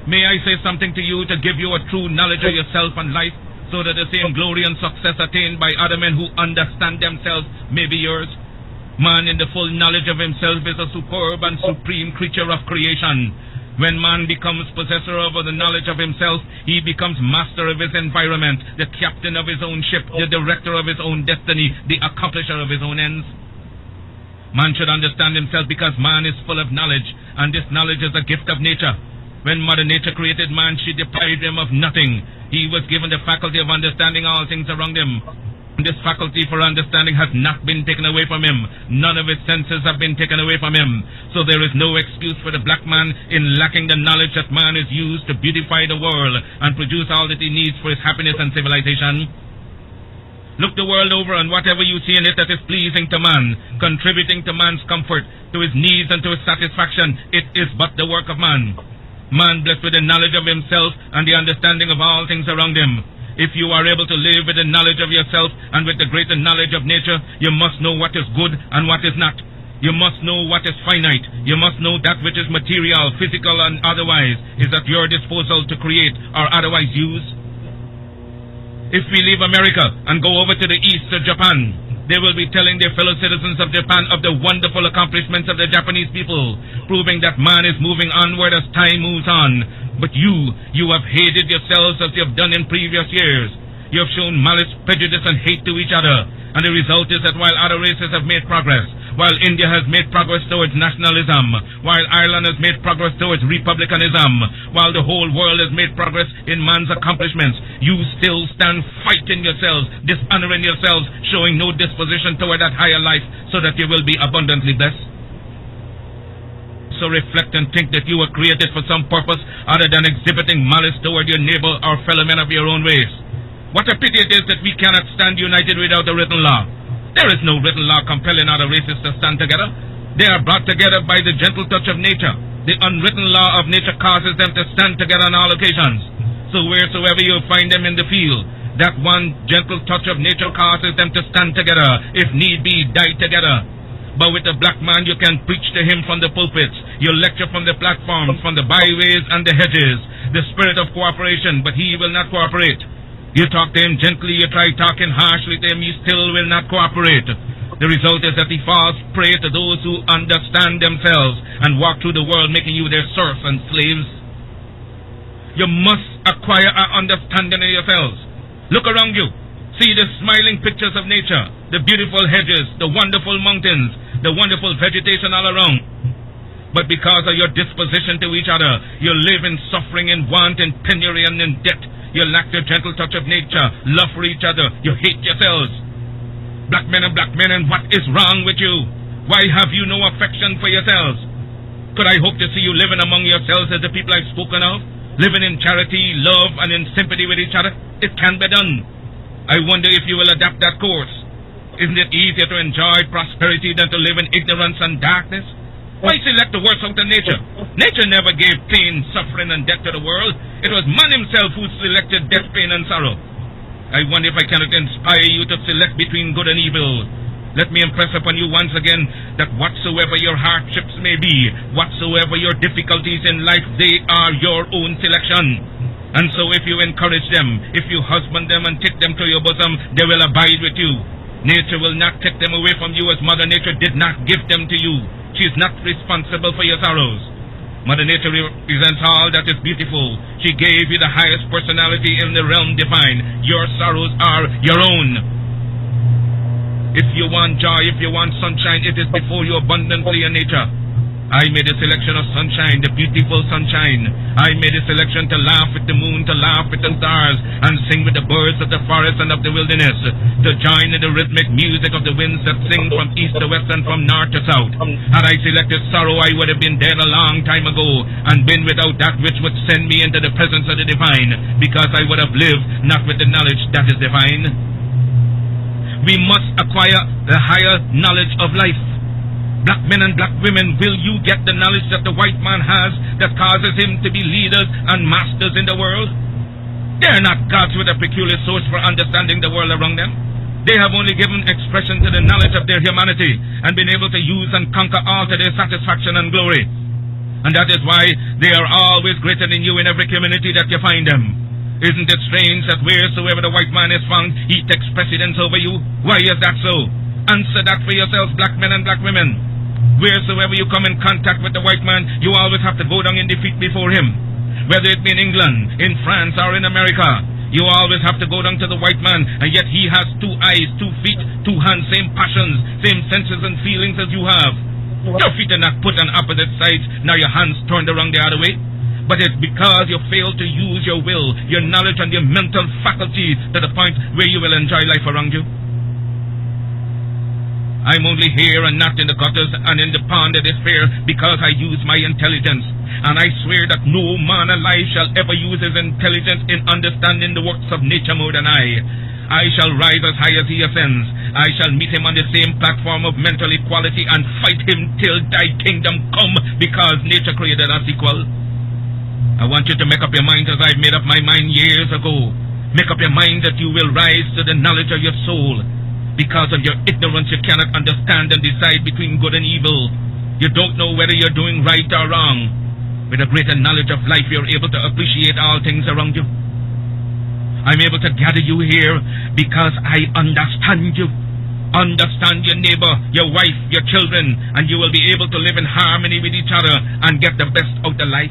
May I say something to you to give you a true knowledge of yourself and life, so that the same glory and success attained by other men who understand themselves may be yours? Man in the full knowledge of himself is a superb and supreme creature of creation. When man becomes possessor of the knowledge of himself, he becomes master of his environment, the captain of his own ship, the director of his own destiny, the accomplisher of his own ends. Man should understand himself because man is full of knowledge, and this knowledge is a gift of nature. When Mother Nature created man, she deprived him of nothing. He was given the faculty of understanding all things around him. This faculty for understanding has not been taken away from him. None of his senses have been taken away from him. So there is no excuse for the black man in lacking the knowledge that man is used to beautify the world and produce all that he needs for his happiness and civilization. Look the world over, and whatever you see in it that is pleasing to man, contributing to man's comfort, to his needs and to his satisfaction, it is but the work of man. Man blessed with the knowledge of himself and the understanding of all things around him. If you are able to live with the knowledge of yourself and with the greater knowledge of nature, you must know what is good and what is not. You must know what is finite. You must know that which is material, physical, and otherwise is at your disposal to create or otherwise use. If we leave America and go over to the east to Japan, they will be telling their fellow citizens of Japan of the wonderful accomplishments of the Japanese people, proving that man is moving onward as time moves on. But you have hated yourselves as you have done in previous years. You have shown malice, prejudice, and hate to each other. And the result is that while other races have made progress, while India has made progress towards nationalism, while Ireland has made progress towards republicanism, while the whole world has made progress in man's accomplishments, you still stand fighting yourselves, dishonoring yourselves, showing no disposition toward that higher life so that you will be abundantly blessed. So reflect and think that you were created for some purpose other than exhibiting malice toward your neighbor or fellow men of your own race. What a pity it is that we cannot stand united without a written law. There is no written law compelling other races to stand together. They are brought together by the gentle touch of nature. The unwritten law of nature causes them to stand together on all occasions. So wheresoever you find them in the field, that one gentle touch of nature causes them to stand together, if need be, die together. But with the black man, you can preach to him from the pulpits. You lecture from the platforms, from the byways and the hedges. The spirit of cooperation, but he will not cooperate. You talk to him gently, you try talking harshly to him, he still will not cooperate. The result is that he falls prey to those who understand themselves and walk through the world making you their serfs and slaves. You must acquire an understanding of yourselves. Look around you. See the smiling pictures of nature, the beautiful hedges, the wonderful mountains, the wonderful vegetation all around. But because of your disposition to each other, you live in suffering, in want, in penury, and in debt. You lack the gentle touch of nature, love for each other. You hate yourselves. Black men, and what is wrong with you? Why have you no affection for yourselves? Could I hope to see you living among yourselves as the people I've spoken of? Living in charity, love, and in sympathy with each other? It can be done. I wonder if you will adapt that course. Isn't it easier to enjoy prosperity than to live in ignorance and darkness? Why select the worst out of nature? Nature never gave pain, suffering, and death to the world. It was man himself who selected death, pain, and sorrow. I wonder if I cannot inspire you to select between good and evil. Let me impress upon you once again that whatsoever your hardships may be, whatsoever your difficulties in life, they are your own selection. And so if you encourage them, if you husband them and take them to your bosom, they will abide with you. Nature will not take them away from you as Mother Nature did not give them to you. She is not responsible for your sorrows. Mother Nature represents all that is beautiful. She gave you the highest personality in the realm divine. Your sorrows are your own. If you want joy, if you want sunshine, it is before you abundantly in nature. I made a selection of sunshine, the beautiful sunshine. I made a selection to laugh with the moon, to laugh with the stars, and sing with the birds of the forest and of the wilderness, to join in the rhythmic music of the winds that sing from east to west and from north to south. Had I selected sorrow, I would have been dead a long time ago, and been without that which would send me into the presence of the divine, because I would have lived not with the knowledge that is divine. We must acquire the higher knowledge of life. Black men and black women, will you get the knowledge that the white man has that causes him to be leaders and masters in the world? They are not gods with a peculiar source for understanding the world around them. They have only given expression to the knowledge of their humanity and been able to use and conquer all to their satisfaction and glory. And that is why they are always greater than you in every community that you find them. Isn't it strange that wheresoever the white man is found, he takes precedence over you? Why is that so? Answer that for yourselves, black men and black women. Wheresoever you come in contact with the white man, you always have to go down in defeat before him. Whether it be in England, in France, or in America, you always have to go down to the white man, and yet he has 2 eyes, 2 feet, 2 hands, same passions, same senses and feelings as you have. Your feet are not put on opposite sides, now your hands turned around the other way. But it's because you fail to use your will, your knowledge, and your mental faculties to the point where you will enjoy life around you. I'm only here and not in the gutters and in the pond of despair because I use my intelligence. And I swear that no man alive shall ever use his intelligence in understanding the works of nature more than I. I shall rise as high as he ascends. I shall meet him on the same platform of mental equality and fight him till thy kingdom come, because nature created us equal. I want you to make up your mind as I've made up my mind years ago. Make up your mind that you will rise to the knowledge of your soul. Because of your ignorance, you cannot understand and decide between good and evil. You don't know whether you're doing right or wrong. With a greater knowledge of life, you're able to appreciate all things around you. I'm able to gather you here because I understand you. Understand your neighbor, your wife, your children, and you will be able to live in harmony with each other and get the best out of life.